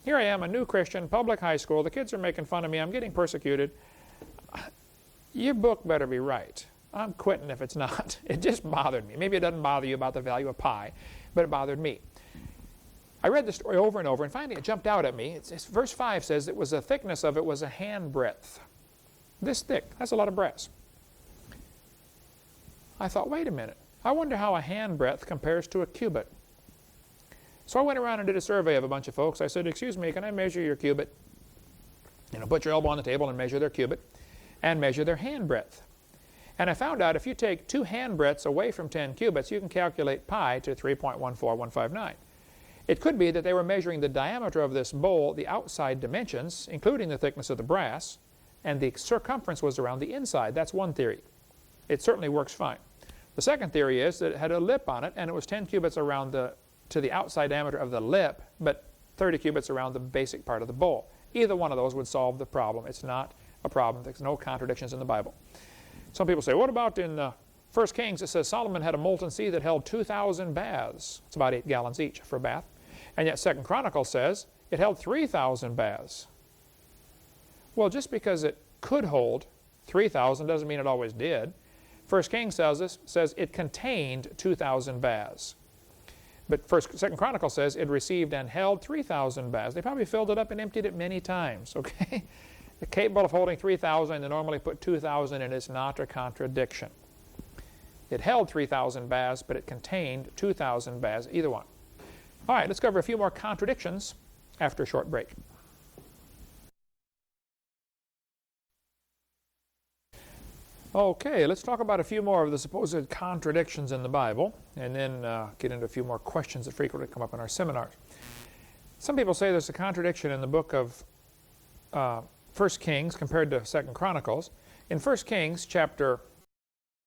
Here I am, a new Christian, public high school. The kids are making fun of me. I'm getting persecuted. Your book better be right. I'm quitting if it's not. It just bothered me. Maybe it doesn't bother you about the value of pi, but it bothered me. I read the story over and over, and finally it jumped out at me. Verse 5 says it was the thickness of it was a handbreadth. This thick. That's a lot of brass. I thought, wait a minute. I wonder how a handbreadth compares to a cubit. So I went around and did a survey of a bunch of folks. I said, excuse me, can I measure your cubit? Put your elbow on the table and measure their cubit and measure their handbreadth. And I found out if you take 2 handbreadths away from 10 cubits, you can calculate pi to 3.14159. It could be that they were measuring the diameter of this bowl, the outside dimensions, including the thickness of the brass, and the circumference was around the inside. That's one theory. It certainly works fine. The second theory is that it had a lip on it, and it was 10 cubits around to the outside diameter of the lip, but 30 cubits around the basic part of the bowl. Either one of those would solve the problem. It's not a problem. There's no contradictions in the Bible. Some people say, what about in 1 Kings? It says Solomon had a molten sea that held 2,000 baths. It's about 8 gallons each for a bath. And yet 2 Chronicles says it held 3,000 baths. Well, just because it could hold 3,000 doesn't mean it always did. 1 Kings says it contained 2,000 baths. But 2 Chronicles says it received and held 3,000 baths. They probably filled it up and emptied it many times, okay? They're capable of holding 3,000, they normally put 2,000, and it's not a contradiction. It held 3,000 baths, but it contained 2,000 baths, either one. All right, let's cover a few more contradictions after a short break. Okay, let's talk about a few more of the supposed contradictions in the Bible, and then get into a few more questions that frequently come up in our seminars. Some people say there's a contradiction in the book of 1 Kings compared to 2 Chronicles. In 1 Kings chapter